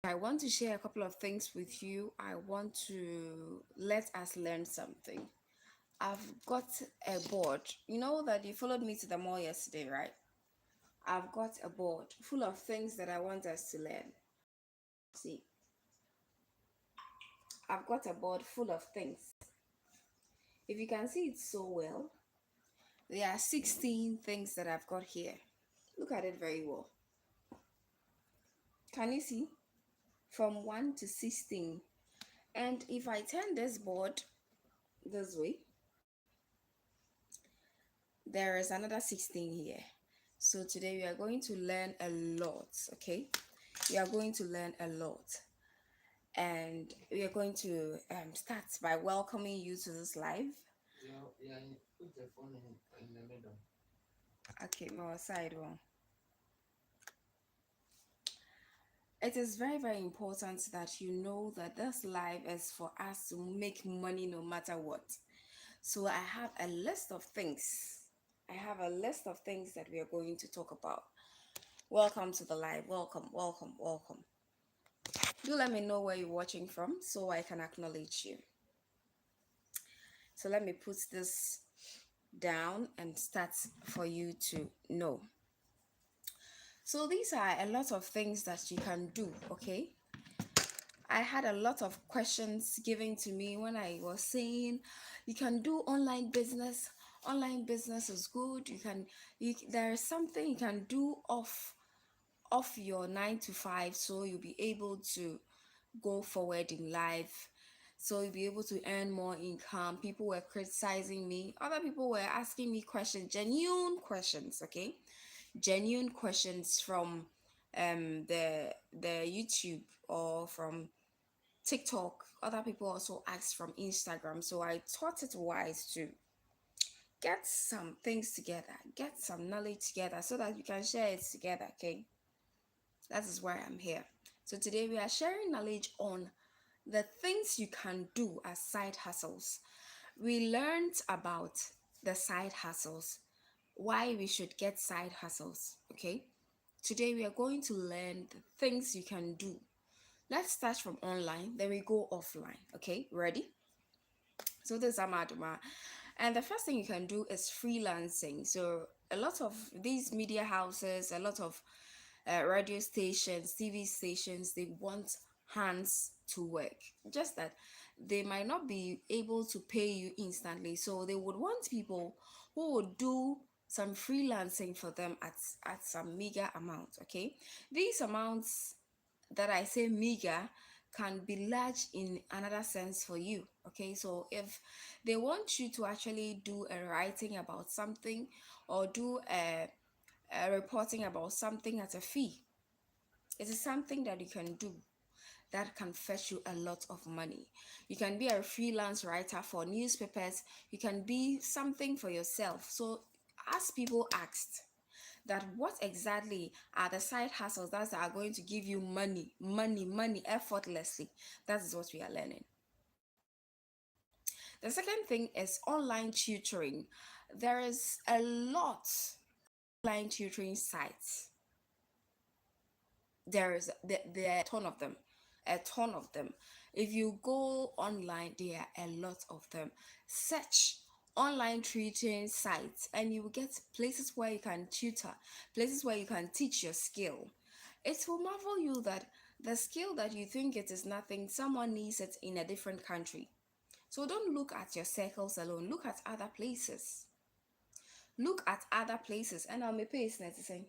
I want to share a couple of things with you. I want to let us learn something. I've got a board. You know that you followed me to the mall yesterday, right? I've got a board full of things that I want us to learn. See, I've got a board full of things. If you can see it so well, there are 16 things that I've got here. Look at it very well. Can you see? From 1 to 16. And if I turn this board this way, there is another 16 here. So today we are going to learn a lot, okay? We are going to learn a lot. And we are going to start by welcoming you to this live. Yeah, put the phone in the middle. Okay, my side one. It is very, very important that you know that this live is for us to make money no matter what. So I have a list of things. I have a list of things that we are going to talk about. Welcome to the live. Welcome, welcome, welcome. Do let me know where you're watching from so I can acknowledge you. So let me put this down and start for you to know. So these are a lot of things that you can do, okay? I had a lot of questions given to me when I was saying you can do online business. Online business is good. There is something you can do off your 9 to 5, so you'll be able to go forward in life, so you'll be able to earn more income. People were criticizing me, other people were asking me questions, genuine questions, okay, genuine questions from the YouTube or from TikTok. Other people also asked from Instagram, so I thought it wise to get some things together, get some knowledge together so that you can share it together, okay. That is why I'm here. So today we are sharing knowledge on the things you can do as side hustles. We learned about the side hustles, why we should get side hustles, okay? Today we are going to learn the things you can do. Let's start from online, then we go offline, okay? Ready? So this is ADOMAA. And the first thing you can do is freelancing. So a lot of these media houses, a lot of radio stations, TV stations, they want hands to work. Just that they might not be able to pay you instantly. So they would want people who would do some freelancing for them at some meager amount. Okay. These amounts that I say meager can be large in another sense for you. Okay, so if they want you to actually do a writing about something or do a reporting about something at a fee, it is something that you can do that can fetch you a lot of money. You can be a freelance writer for newspapers, you can be something for yourself. So as people asked that what exactly are the side hustles that are going to give you money effortlessly, that is what we are learning. The second thing is online tutoring. There is a lot online tutoring sites. There are a ton of them, a ton of them. If you go online, there are a lot of them. Search online tutoring sites and you will get places where you can tutor, places where you can teach your skill. It will marvel you that the skill that you think it is nothing, someone needs it in a different country. So don't look at your circles alone, look at other places. Look at other places. And I'll make pace net to say.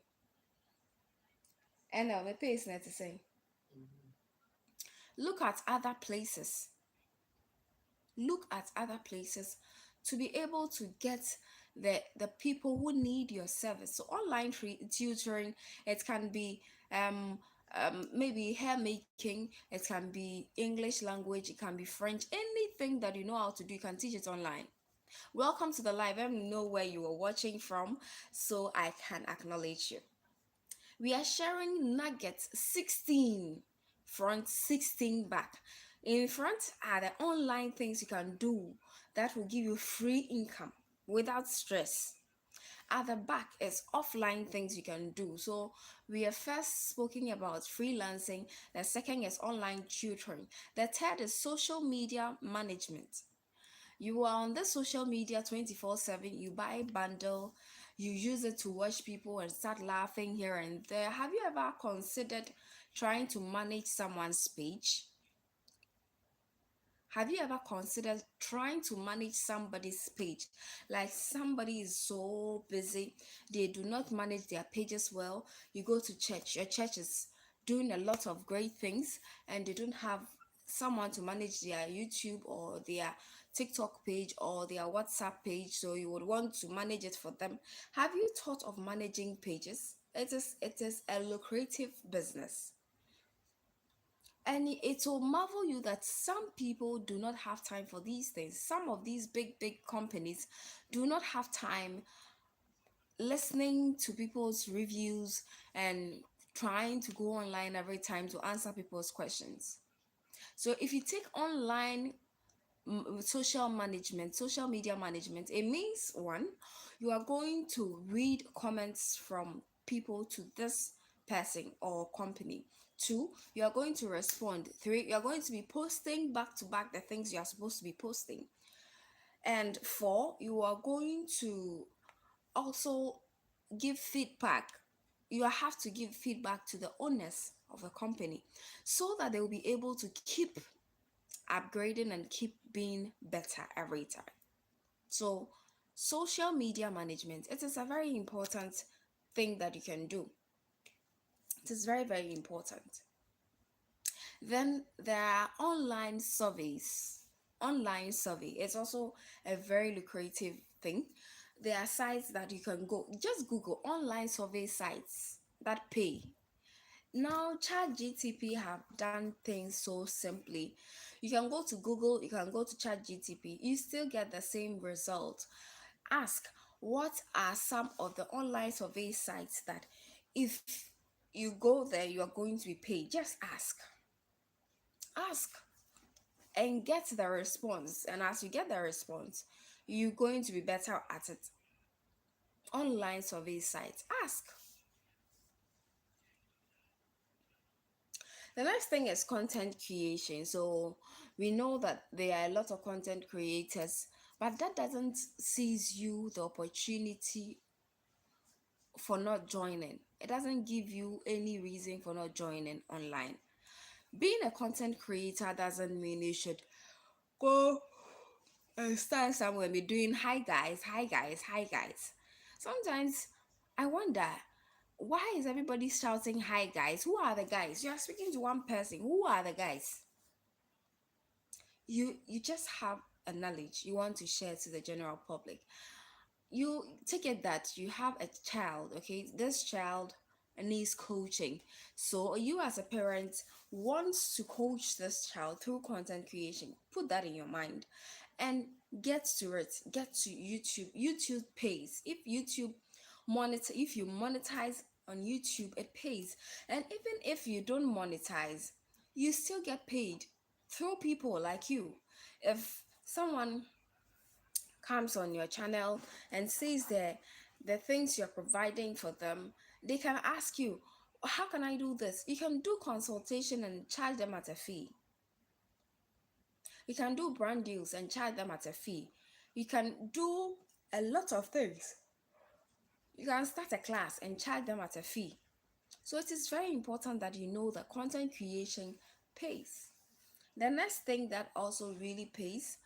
And I'll make pace net to say. Mhm. Look at other places. Look at other places to be able to get the people who need your service. So online tutoring, it can be maybe hair making, it can be English language, it can be French, anything that you know how to do, you can teach it online. Welcome to the live. Let me know where you are watching from so I can acknowledge you. We are sharing nuggets 16 front, 16 back. In front are the online things you can do that will give you free income without stress. At the back is offline things you can do. So we are first speaking about freelancing, the second is online tutoring, the third is social media management. You are on the social media 24/7, you buy bundle, you use it to watch people and start laughing here and there. Have you ever considered trying to manage someone's page? Have you ever considered trying to manage somebody's page? Like somebody is so busy, they do not manage their pages well. You go to church, your church is doing a lot of great things, and they don't have someone to manage their YouTube or their TikTok page or their WhatsApp page, so you would want to manage it for them. Have you thought of managing pages? It is a lucrative business. And it will marvel you that some people do not have time for these things. Some of these big companies do not have time listening to people's reviews and trying to go online every time to answer people's questions. So if you take online social media management, it means one, you are going to read comments from people to this person or company. Two, you are going to respond. Three, you are going to be posting back to back the things you are supposed to be posting. And four, you are going to also give feedback. You have to give feedback to the owners of the company so that they will be able to keep upgrading and keep being better every time. So, social media management, it is a very important thing that you can do. It is very important. Then there are online surveys. Online survey is also a very lucrative thing. There are sites that you can go, just Google online survey sites that pay. Now, ChatGTP have done things so simply. You can go to Google, you can go to ChatGTP, you still get the same result. Ask, what are some of the online survey sites that if you go there, you are going to be paid? Just ask. Ask and get the response. And as you get the response, you're going to be better at it. Online survey sites. Ask. The next thing is content creation. So we know that there are a lot of content creators, but that doesn't seize you the opportunity for not joining. It doesn't give you any reason for not joining online. Being a content creator doesn't mean you should go and stand somewhere and be doing hi guys, hi guys, hi guys. Sometimes I wonder, why is everybody shouting hi guys? Who are the guys? You are speaking to one person. Who are the guys? You just have a knowledge you want to share to the general public. You take it that you have a child, okay, this child needs coaching, so you as a parent wants to coach this child through content creation. Put that in your mind and get to it. Get to YouTube pays. If you monetize on YouTube, it pays. And even if you don't monetize, you still get paid through people like you. If someone comes on your channel and sees the things you're providing for them, they can ask you, how can I do this? You can do consultation and charge them at a fee. You can do brand deals and charge them at a fee. You can do a lot of things. You can start a class and charge them at a fee. So it is very important that you know that content creation pays. The next thing that also really pays,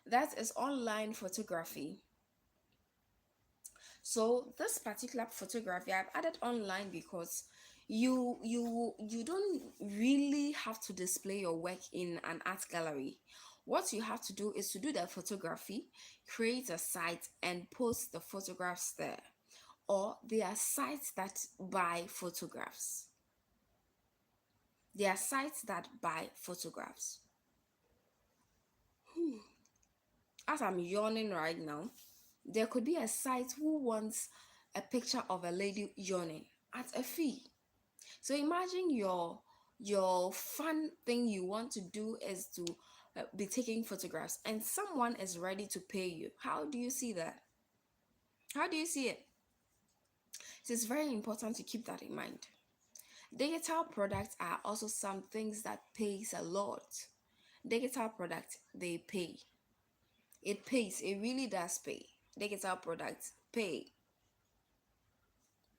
that is online photography. So this particular photography I've added online because you don't really have to display your work in an art gallery. What you have to do is to do the photography, create a site and post the photographs there. Or there are sites that buy photographs. There are sites that buy photographs. As I'm yawning right now, there could be a site who wants a picture of a lady yawning at a fee. So imagine your fun thing you want to do is to be taking photographs and someone is ready to pay you. How do you see that? How do you see it? It is very important to keep that in mind. Digital products are also some things that pays a lot. Digital products, they pay. It pays. It really does pay. Digital products pay.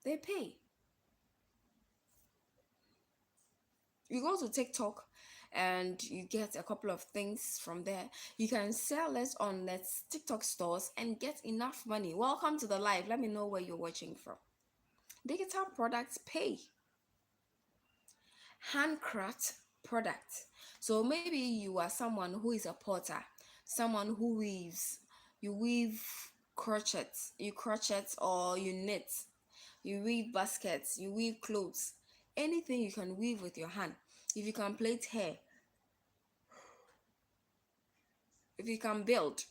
They pay. You go to TikTok and you get a couple of things from there. You can sell it on the TikTok stores and get enough money. Welcome to the live. Let me know where you're watching from. Digital products pay. Handcraft products. So maybe you are someone who is a potter, someone who weaves. You weave crochets, you crochet or you knit. You weave baskets, you weave clothes. Anything you can weave with your hand. If you can plait hair, if you can build,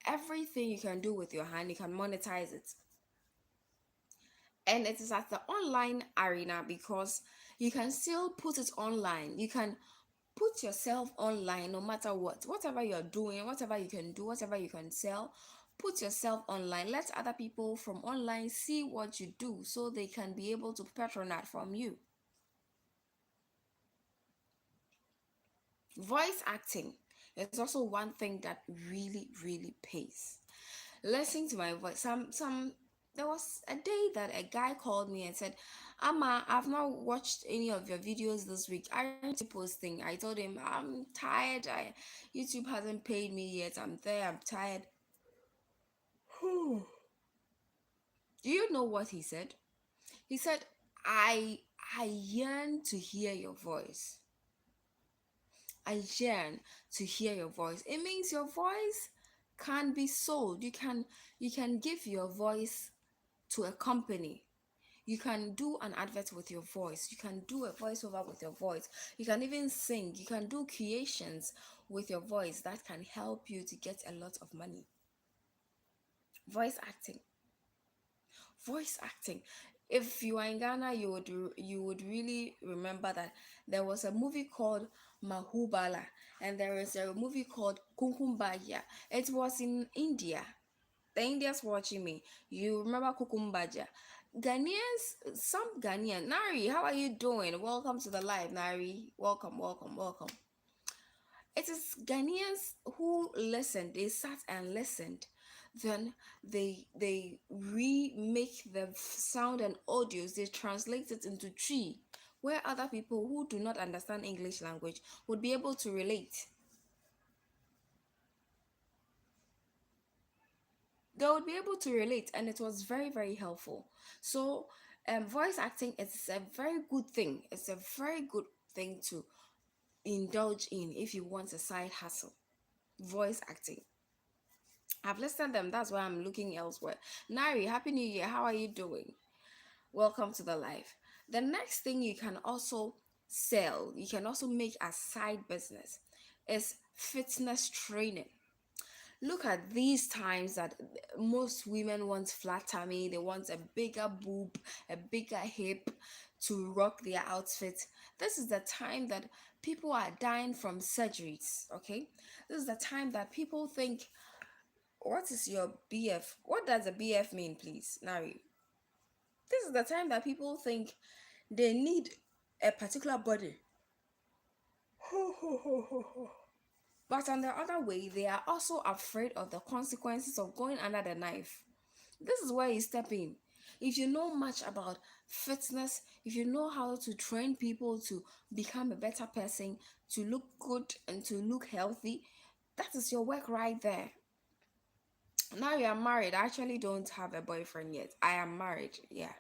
everything you can do with your hand, you can monetize it. And it is at the online arena because you can still put it online. You can put yourself online no matter what. Whatever you're doing, whatever you can do, whatever you can sell, put yourself online. Let other people from online see what you do so they can be able to patronize from you. Voice acting is also one thing that really pays. Listen to my voice. Some There was a day that a guy called me and said, "Amma, I've not watched any of your videos this week. Aren't you posting?" I told him, "I'm tired. YouTube hasn't paid me yet. I'm there. I'm tired." Do you know what he said? He said, I yearn to hear your voice. I yearn to hear your voice." It means your voice can be sold. You can give your voice to a company. You can do an advert with your voice. You can do a voiceover with your voice. You can even sing. You can do creations with your voice that can help you to get a lot of money. Voice acting. Voice acting. If you are in Ghana, you would really remember that there was a movie called Mahubala, and there is a movie called Kunkumbaja. It was in India. The Indians watching me. You remember Kukumbaja? Ghanaians, some Ghanaian. Nari, how are you doing? Welcome to the live, Nari. Welcome, welcome, welcome. It is Ghanaians who listened. They sat and listened. Then they remake the sound and audios. They translate it into tree, where other people who do not understand English language would be able to relate. They would be able to relate, and it was very helpful. So voice acting is a very good thing. It's a very good thing to indulge in if you want a side hustle. Voice acting, I've listed them, that's why I'm looking elsewhere. Nari, happy new year, how are you doing? Welcome to the live. The next thing you can also sell, you can also make a side business, is fitness training. Look at these times that most women want flat tummy, they want a bigger boob, a bigger hip to rock their outfit. This is the time that people are dying from surgeries, okay? This is the time that people think, what is your BF? What does a BF mean, please, Nari? This is the time that people think they need a particular body. But on the other way, they are also afraid of the consequences of going under the knife. This is where you step in. If you know much about fitness, if you know how to train people to become a better person, to look good and to look healthy, that is your work right there. Now you are married. I actually don't have a boyfriend yet. I am married. Yeah.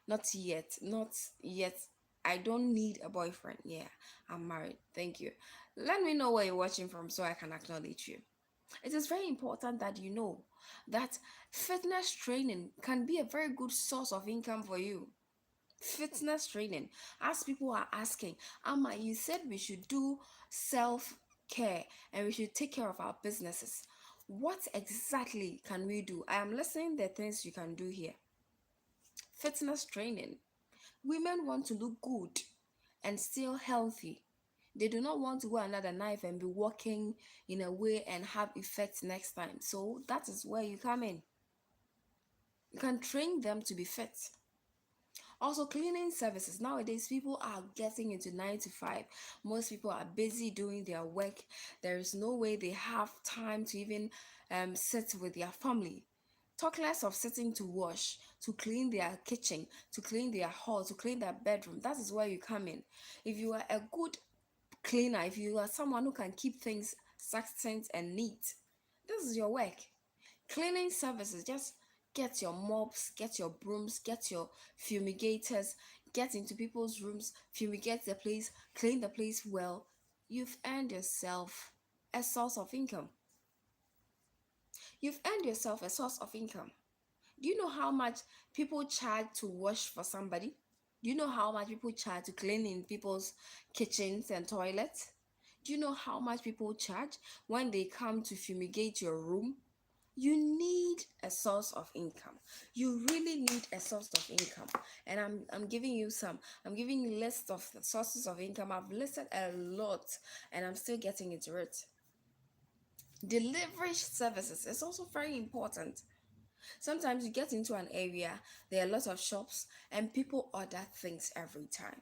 Not yet. Not yet. I don't need a boyfriend. Yeah. I'm married. Thank you. Let me know where you're watching from so I can acknowledge you. It is very important that you know that fitness training can be a very good source of income for you. Fitness training, as people are asking, Amma, you said we should do self care and we should take care of our businesses. What exactly can we do? I am listening the things you can do here. Fitness training. Women want to look good and still healthy. They do not want to go under the knife and be walking in a way and have effects next time. So that is where you come in. You can train them to be fit. Also, cleaning services. Nowadays, people are getting into 9 to 5. Most people are busy doing their work. There is no way they have time to even sit with their family. Talk less of sitting to wash, to clean their kitchen, to clean their hall, to clean their bedroom. That is where you come in. If you are a good cleaner, if you are someone who can keep things succinct and neat, this is your work. Cleaning services, just get your mops, get your brooms, get your fumigators, get into people's rooms, fumigate the place, clean the place well. You've earned yourself a source of income. You've earned yourself a source of income. Do you know how much people charge to wash for somebody? Do you know how much people charge to clean in people's kitchens and toilets? Do you know how much people charge when they come to fumigate your room? You need a source of income. You really need a source of income. And I'm giving you some. I'm giving you a list of the sources of income. I've listed a lot and I'm still getting into it. Delivery services is also very important. Sometimes you get into an area, there are a lot of shops, and people order things every time.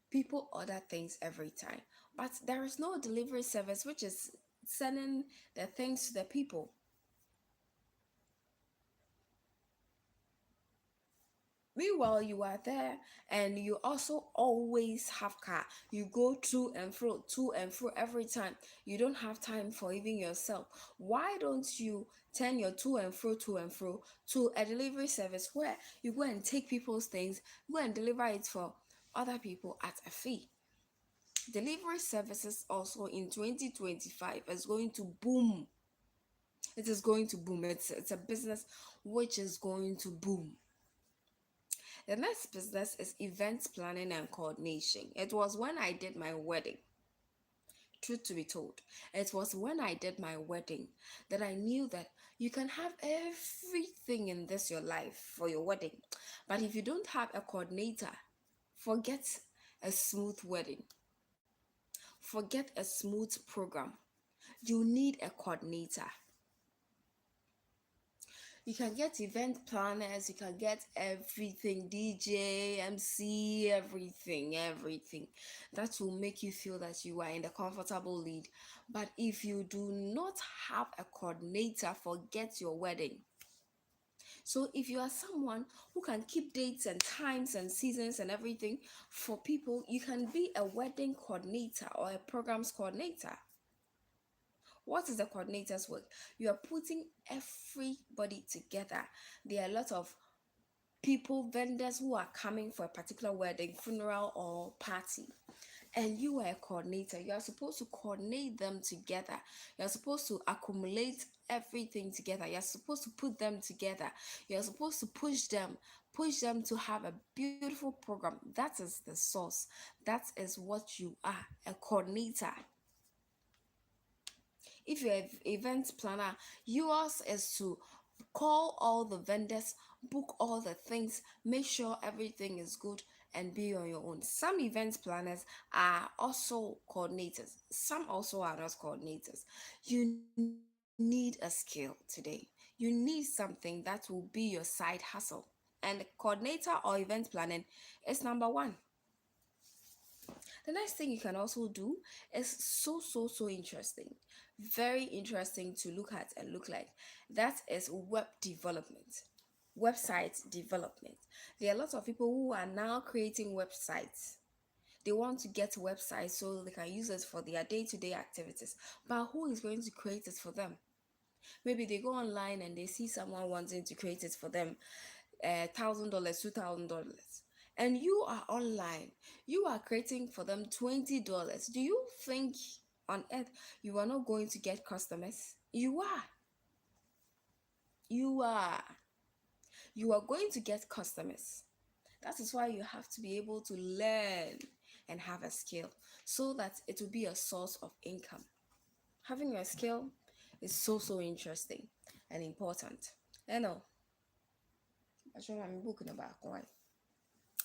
People order things every time. But there is no delivery service which is sending the things to the people. Meanwhile, you are there and you also always have car. You go to and fro every time. You don't have time for even yourself. Why don't you turn your to and fro to a delivery service where you go and take people's things, go and deliver it for other people at a fee? Delivery services also in 2025 is going to boom. It is going to boom. It's a business which is going to boom. The next business is event planning and coordination. It was when I did my wedding. Truth to be told, it was when I did my wedding that I knew that you can have everything in this your life for your wedding. But if you don't have a coordinator, forget a smooth wedding. Forget a smooth program. You need a coordinator. You can get event planners, you can get everything, DJ, MC, everything that will make you feel that you are in the comfortable lead. But if you do not have a coordinator, forget your wedding. So if you are someone who can keep dates and times and seasons and everything for people, you can be a wedding coordinator or a programs coordinator. What is the coordinator's work? You are putting everybody together. There are a lot of people, vendors who are coming for a particular wedding, funeral, or party. And you are a coordinator. You are supposed to coordinate them together. You are supposed to accumulate everything together. You are supposed to put them together. You are supposed to push them to have a beautiful program. That is the source. That is what you are, a coordinator. If you're an event planner, yours is to call all the vendors, book all the things, make sure everything is good, and be on your own. Some event planners are also coordinators, some also are not coordinators. You need a skill today. You need something that will be your side hustle. And coordinator or event planning is number one. The next thing you can also do is so interesting, very interesting to look at and look like. That is web development, website development. There are lots of people who are now creating websites. They want to get websites so they can use it for their day-to-day activities. But who is going to create it for them? Maybe they go online and they see someone wanting to create it for them, $1,000, $2,000, and you are online. You are creating for them $20. Do you think on earth you are not going to get customers? You are. You are. You are going to get customers. That is why you have to be able to learn and have a skill so that it will be a source of income. Having a skill is so interesting and important. I know. I'm booking about why.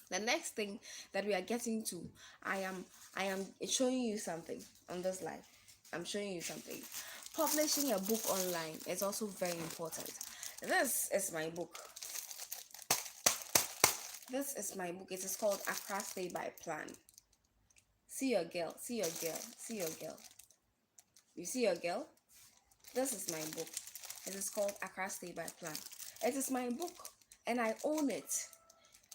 The next thing that we are getting to, I am showing you something on this live. I'm showing you something. Publishing a book online is also very important. This is my book. This is my book. It is called Accra Stay by Plan. See your girl, see your girl, see your girl. You see your girl? This is my book. It is called Accra Stay by Plan. It is my book and I own it.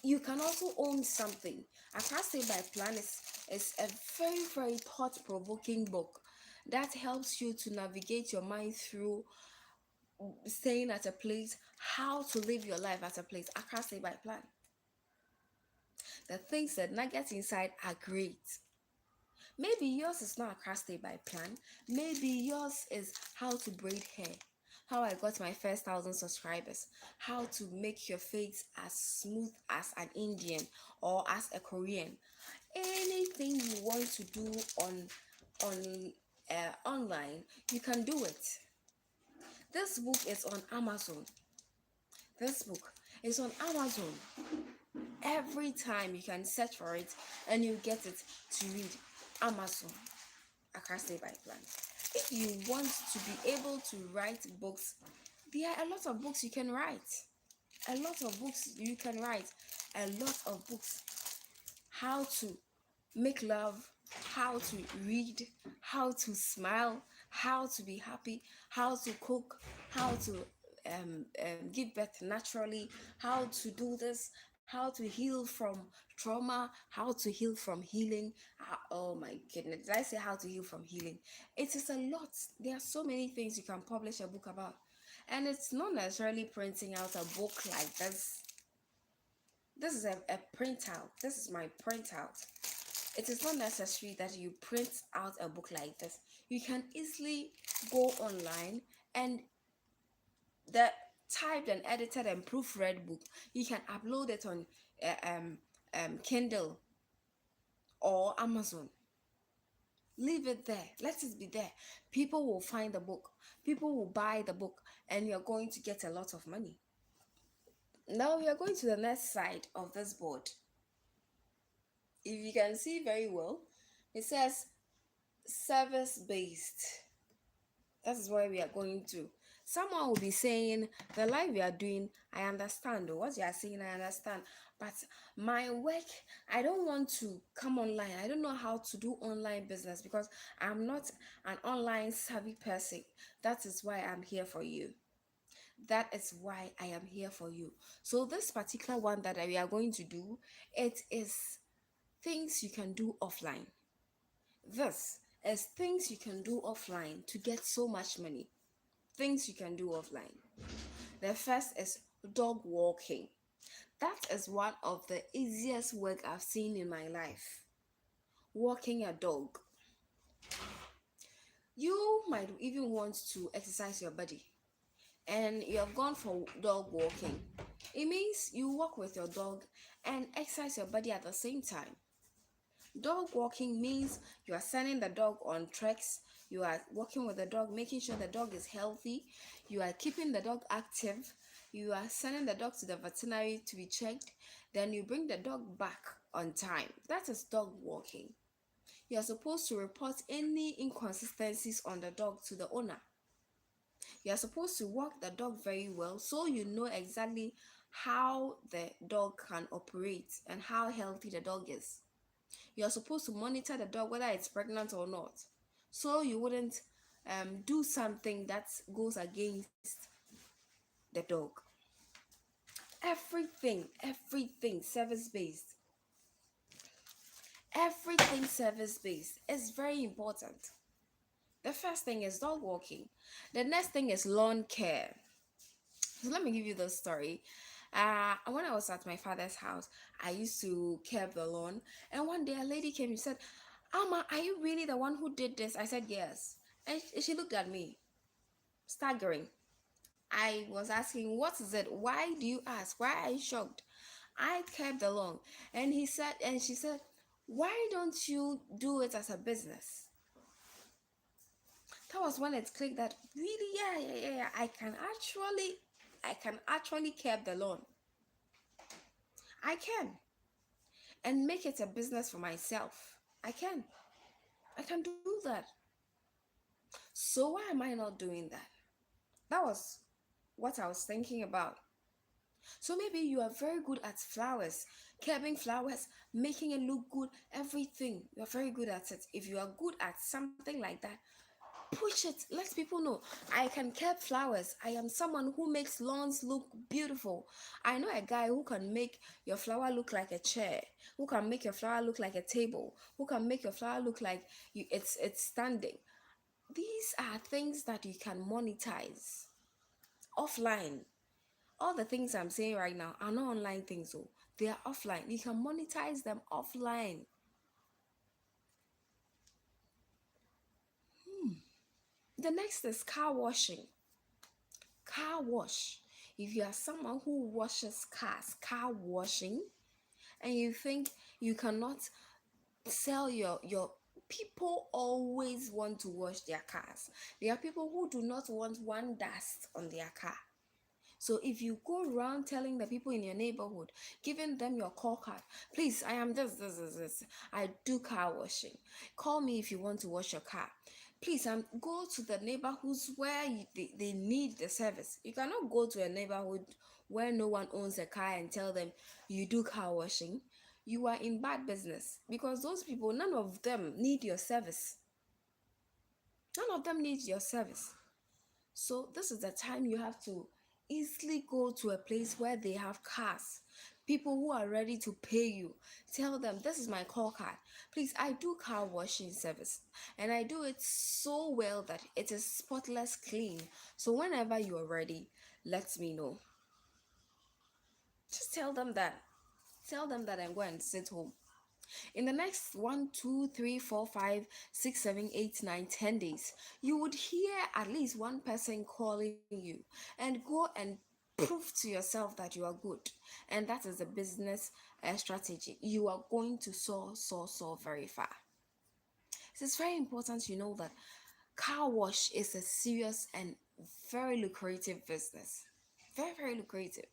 You can also own something. Accra Stay by Plan is a very, very thought-provoking book that helps you to navigate your mind through staying at a place, how to live your life at a place. Accra Stay by Plan. The things, the nuggets inside are great. Maybe yours is not Accra Stay by Plan. Maybe yours is how to braid hair, how I got my first 1,000 subscribers, how to make your face as smooth as an Indian or as a Korean. Anything you want to do on online, you can do it. This book is on Amazon. This book is on Amazon. Every time you can search for it and you get it to read. Amazon, Accra Stay by Plan. If you want to be able to write books, there are a lot of books you can write. A lot of books you can write. A lot of books. How to make love, how to read, how to smile, how to be happy, how to cook, how to give birth naturally, how to do this, how to heal from trauma, how to heal from healing. Oh my goodness, did I say how to heal from healing? It is a lot. There are so many things you can publish a book about. And it's not necessarily printing out a book like this. This is a printout. This is my printout. It is not necessary that you print out a book like this. You can easily go online and the typed and edited and proofread book, you can upload it on Kindle or Amazon. Leave it there. Let it be there. People will find the book. People will buy the book, and you're going to get a lot of money. Now we are going to the next side of this board. If you can see very well, it says service based. That is where we are going to. Someone will be saying, the life we are doing, I understand. Or what you are saying, I understand. But my work, I don't want to come online. I don't know how to do online business because I'm not an online savvy person. That is why I'm here for you. That is why I am here for you. So this particular one that we are going to do, it is things you can do offline. This is things you can do offline to get so much money. Things you can do offline. The first is dog walking. That is one of the easiest work I've seen in my life. Walking a dog. You might even want to exercise your body and you have gone for dog walking. It means you walk with your dog and exercise your body at the same time. Dog walking means you are sending the dog on treks, you are walking with the dog, making sure the dog is healthy, you are keeping the dog active, you are sending the dog to the veterinary to be checked, then you bring the dog back on time. That is dog walking. You are supposed to report any inconsistencies on the dog to the owner. You are supposed to walk the dog very well so you know exactly how the dog can operate and how healthy the dog is. You're supposed to monitor the dog whether it's pregnant or not, so you wouldn't do something that goes against the dog. Everything service based is very important. The first thing is dog walking. The next thing is lawn care. So let me give you the story. When I was at my father's house, I used to care the lawn, and one day a lady came and said, "Alma, are you really the one who did this?" I said, "Yes." And she looked at me, staggering. I was asking, "What is it? Why do you ask? Why are you shocked?" I kept the lawn, and she said, "Why don't you do it as a business?" That was when it clicked that really, yeah. I can actually keep the lawn. I can. And make it a business for myself. I can do that. So why am I not doing that? That was what I was thinking about. So maybe you are very good at flowers. Curbing flowers, making it look good, everything. You're very good at it. If you are good at something like that, push it. Let people know. I can curb flowers. I am someone who makes lawns look beautiful. I know a guy who can make your flower look like a chair, who can make your flower look like a table, who can make your flower look like it's standing. These are things that you can monetize offline. All the things I'm saying right now are not online things, so they are offline. You can monetize them offline. The next is car washing. Car wash. If you are someone who washes cars, car washing, and you think you cannot sell your people always want to wash their cars. There are people who do not want one dust on their car. So if you go around telling the people in your neighborhood, giving them your call card, please, I am this. I do car washing. Call me if you want to wash your car. Please, go to the neighborhoods where they need the service. You cannot go to a neighborhood where no one owns a car and tell them you do car washing. You are in bad business because those people, none of them need your service. None of them need your service. So this is the time you have to easily go to a place where they have cars, people who are ready to pay you. Tell them, this is my call card. Please, I do car washing service and I do it so well that it is spotless clean. So whenever you are ready, let me know. Just tell them that. Tell them that I'm going to sit home. In the next 1, 2, 3, 4, 5, 6, 7, 8, 9, 10 days, you would hear at least one person calling you and go and prove to yourself that you are good. And that is a business strategy. You are going to soar very far. So it's very important you know that car wash is a serious and very lucrative business. Very lucrative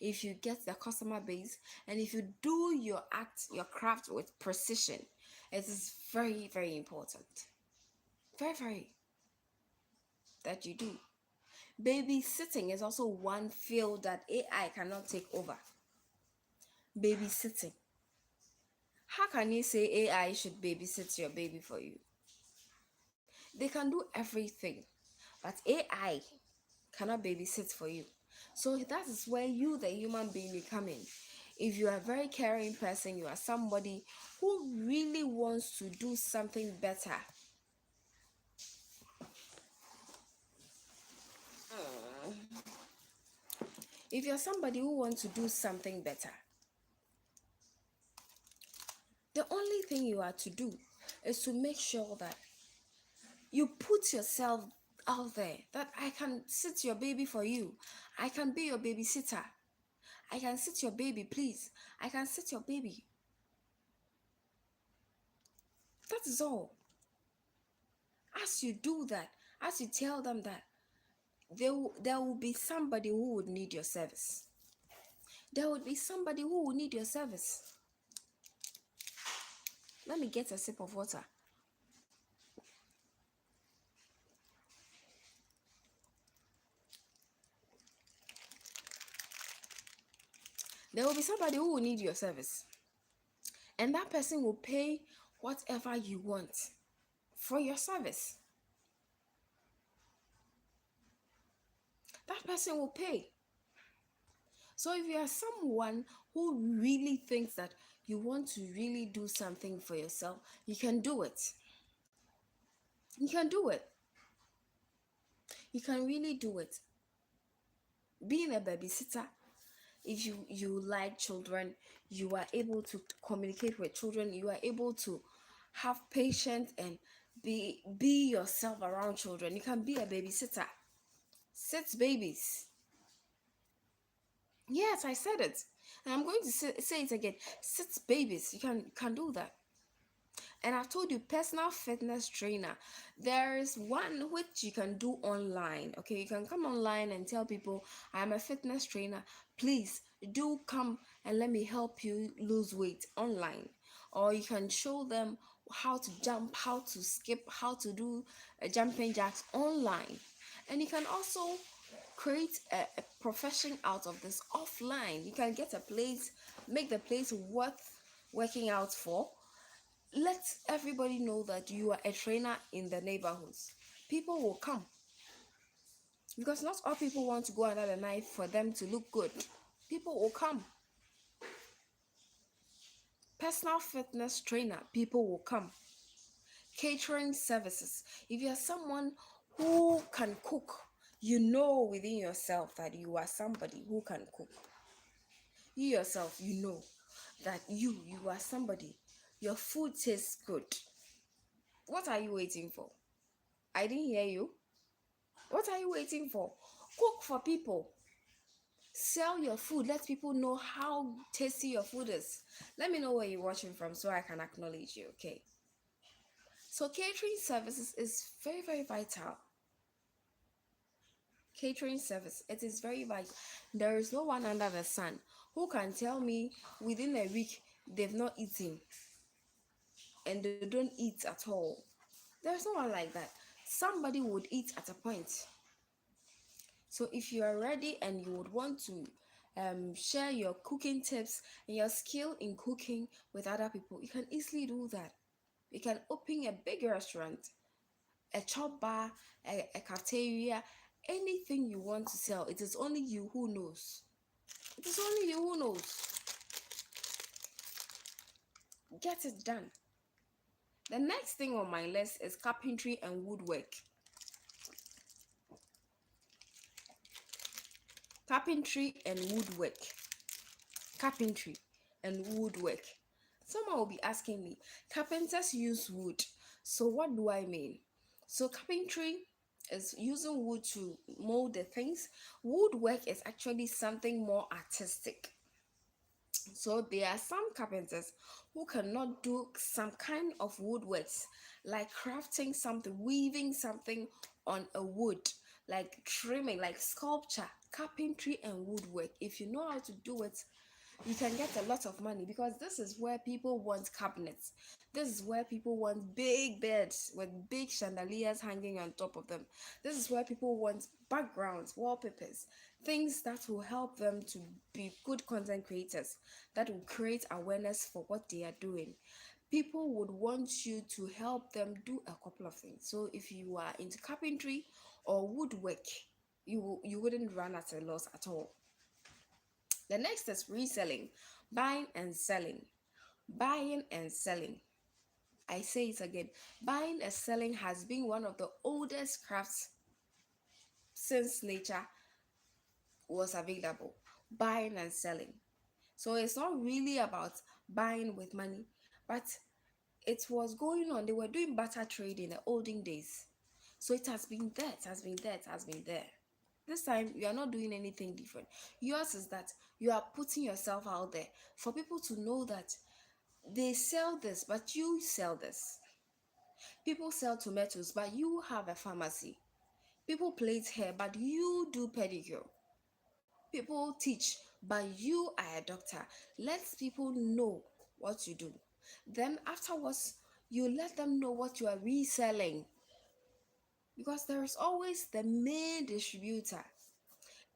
if you get the customer base and if you do your craft with precision. It is very important, very that you do. Babysitting is also one field that AI cannot take over. Babysitting. How can you say AI should babysit your baby for you? They can do everything, but AI cannot babysit for you. So that is where you, the human being, you come in. If you are a very caring person, you are somebody who really wants to do something better. If you're somebody who wants to do something better, the only thing you are to do is to make sure that you put yourself out there, that I can sit your baby for you. I can be your babysitter. I can sit your baby, please. I can sit your baby. That is all. As you do that, as you tell them that, there will be somebody who would need your service. There would be somebody who will need your service. Let me get a sip of water. There will be somebody who will need your service. And that person will pay whatever you want for your service. That person will pay. So if you are someone who really thinks that you want to really do something for yourself, you can do it. You can do it. You can really do it. Being a babysitter, if you like children, you are able to communicate with children, you are able to have patience and be yourself around children. You can be a babysitter. Sit babies. Yes, I said it. And I'm going to say it again. Sit babies. You can do that. And I've told you, personal fitness trainer. There is one which you can do online. Okay, you can come online and tell people, I'm a fitness trainer. Please do come and let me help you lose weight online. Or you can show them how to jump, how to skip, how to do jumping jacks online. And you can also create a profession out of this offline. You can get a place, make the place worth working out for. Let everybody know that you are a trainer in the neighborhoods. People will come because not all people want to go under the knife for them to look good. People will come. Personal fitness trainer, people will come. Catering services. If you are someone who can cook, you know within yourself that you are somebody who can cook. You yourself, you know that you are somebody. Your food tastes good. What are you waiting for? I didn't hear you. What are you waiting for? Cook for people. Sell your food. Let people know how tasty your food is. Let me know where you're watching from so I can acknowledge you, okay? So catering services is very, very vital. Catering service, it is very vital. There is no one under the sun who can tell me within a week they've not eaten and they don't eat at all. There's no one like that. Somebody would eat at a point. So if you are ready and you would want to share your cooking tips and your skill in cooking with other people, you can easily do that. You can open a big restaurant, a chop bar, a cafeteria, anything you want to sell. It is only you who knows. It is only you who knows. Get it done. The next thing on my list is carpentry and woodwork. Carpentry and woodwork. Carpentry and woodwork. Someone will be asking me, carpenters use wood. So what do I mean? So carpentry is using wood to mold the things. Woodwork is actually something more artistic. So there are some carpenters who cannot do some kind of woodworks, like crafting something, weaving something on a wood, like trimming, like sculpture, carpentry and woodwork. If you know how to do it, you can get a lot of money because this is where people want cabinets. This is where people want big beds with big chandeliers hanging on top of them. This is where people want backgrounds, wallpapers, things that will help them to be good content creators, that will create awareness for what they are doing. People would want you to help them do a couple of things. So if you are into carpentry or woodwork, you wouldn't run at a loss at all. The next is reselling, buying and selling. Buying and selling. I say it again. Buying and selling has been one of the oldest crafts since nature was available. Buying and selling. So it's not really about buying with money, but it was going on. They were doing barter trade in the olden days. So it has been there, it has been there, it has been there. This time you are not doing anything different. Yours is that you are putting yourself out there for people to know that they sell this, but you sell this. People sell tomatoes, but you have a pharmacy. People plait hair, but you do pedicure. People teach, but you are a doctor. Let people know what you do. Then afterwards, you let them know what you are reselling. Because there is always the main distributor,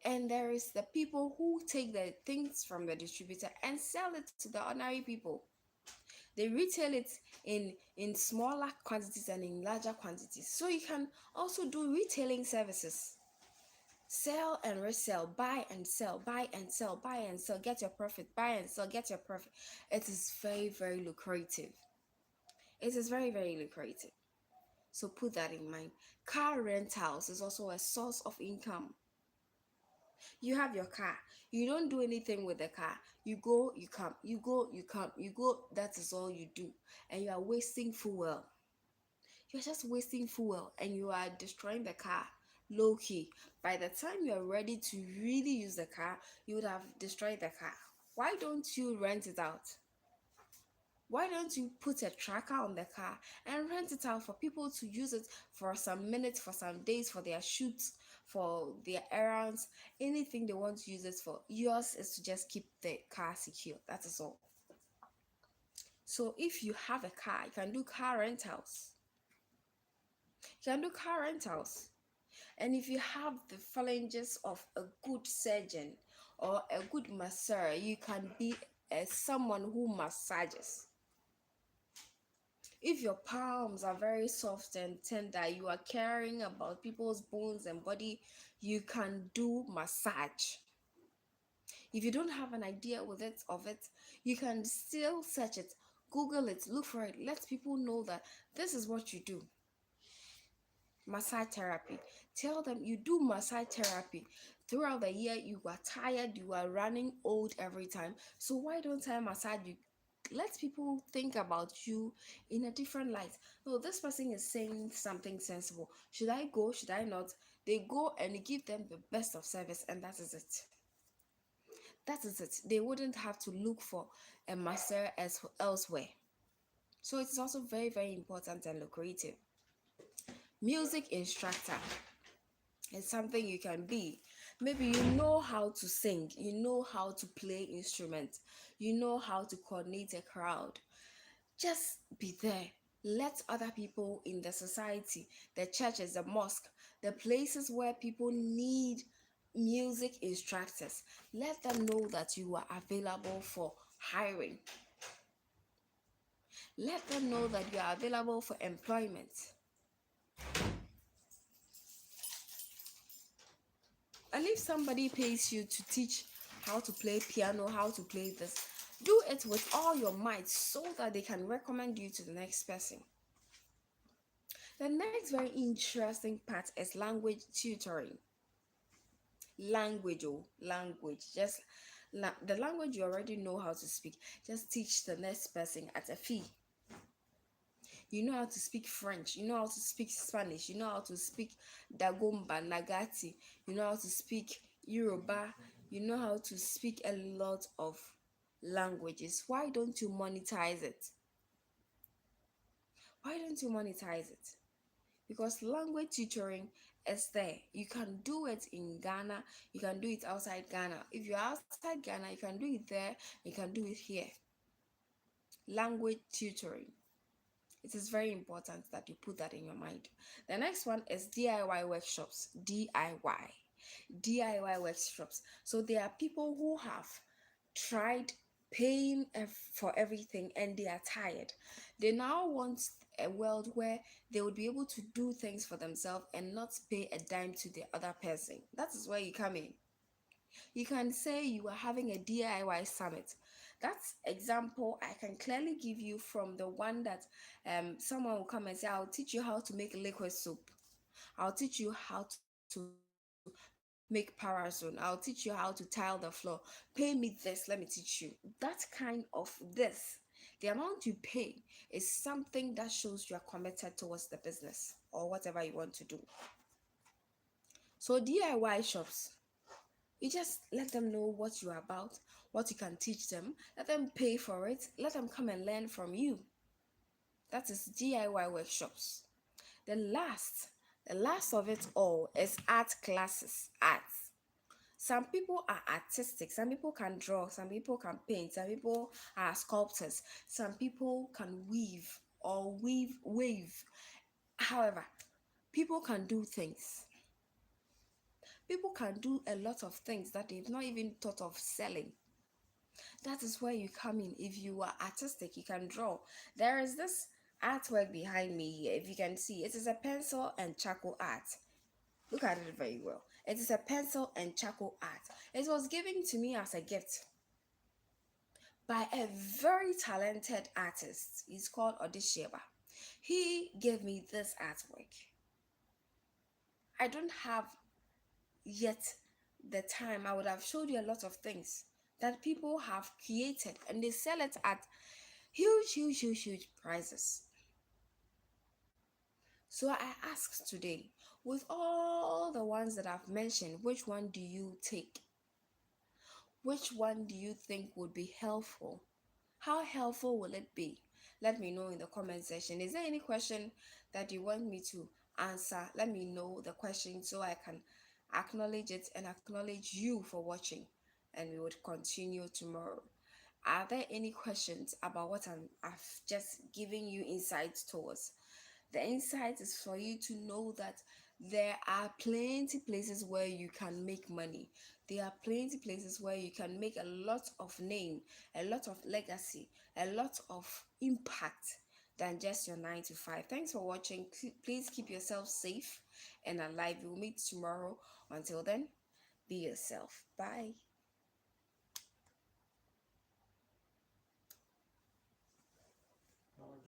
and there is the people who take the things from the distributor and sell it to the ordinary people. They retail it in smaller quantities and in larger quantities. So you can also do retailing services. Sell and resell, buy and sell, buy and sell, buy and sell, get your profit, buy and sell, get your profit. It is very, very lucrative. It is very, very lucrative. So put that in mind. Car rentals is also a source of income. You have your car, you don't do anything with the car. You go, you come, you go, you come, you go. That is all you do. And you are wasting fuel. You're just wasting fuel and you are destroying the car low key. By the time you're ready to really use the car, you would have destroyed the car. Why don't you rent it out? Why don't you put a tracker on the car and rent it out for people to use it for some minutes, for some days, for their shoots, for their errands, anything they want to use it for? Yours is to just keep the car secure. That is all. So if you have a car, you can do car rentals. You can do car rentals. And if you have the phalanges of a good surgeon or a good masseur, you can be someone who massages. If your palms are very soft and tender, you are caring about people's bones and body, you can do massage. If you don't have an idea with it of it, you can still search it, Google it, look for it, let people know that this is what you do. Massage therapy. Tell them you do massage therapy. Throughout the year, you are tired, you are running old every time. So why don't I massage you? Let people think about you in a different light. Oh, this person is saying something sensible. Should I go? Should I not? They go and give them the best of service, and that is it. That is it. They wouldn't have to look for a master elsewhere. So it's also very, very important and lucrative. Music instructor is something you can be. Maybe you know how to sing, you know how to play instruments, you know how to coordinate a crowd. Just be there. Let other people in the society, the churches, the mosque, the places where people need music instructors, let them know that you are available for hiring. Let them know that you are available for employment. And if somebody pays you to teach how to play piano, how to play this, do it with all your might so that they can recommend you to the next person. The next very interesting part is language tutoring. Language. Just the language you already know how to speak. Just teach the next person at a fee. You know how to speak French, you know how to speak Spanish, you know how to speak Dagomba, Nagati, you know how to speak Yoruba, you know how to speak a lot of languages. Why don't you monetize it? Why don't you monetize it? Because language tutoring is there. You can do it in Ghana, you can do it outside Ghana. If you're outside Ghana, you can do it there, you can do it here. Language tutoring. It is very important that you put that in your mind. The next one is DIY workshops. DIY workshops. So there are people who have tried paying for everything and they are tired. They now want a world where they would be able to do things for themselves and not pay a dime to the other person. That is where you come in. You can say you are having a DIY summit. That example I can clearly give you from the one that someone will come and say, I'll teach you how to make liquid soap. I'll teach you how to make parazone. I'll teach you how to tile the floor. Pay me this, let me teach you. That kind of this, the amount you pay is something that shows you are committed towards the business or whatever you want to do. So DIY shops, you just let them know what you're about, what you can teach them, let them pay for it, let them come and learn from you. That is DIY workshops. The last of it all is art classes. Arts. Some people are artistic, some people can draw, some people can paint, some people are sculptors, some people can weave or wave. However, people can do things. People can do a lot of things that they've not even thought of selling. That is where you come in. If you are artistic, you can draw. There is this artwork behind me here. If you can see, it is a pencil and charcoal art. Look at it very well. It is a pencil and charcoal art. It was given to me as a gift by a very talented artist. He's called Odisheba. He gave me this artwork. I don't have yet the time. I would have showed you a lot of things that people have created and they sell it at huge prices. So I ask today, with all the ones that I've mentioned, which one do you take? Which one do you think would be helpful? How helpful will it be? Let me know in the comment section. Is there any question that you want me to answer? Let me know the question so I can acknowledge it and acknowledge you for watching. And we would continue tomorrow. Are there any questions about what I've just given you insights towards? The insight is for you to know that There are plenty places where you can make money. There are plenty places where you can make a lot of name, a lot of legacy, a lot of impact than just your 9 to 5. Thanks for watching. Please keep yourself safe and alive. We'll meet tomorrow. Until then, be yourself. Bye.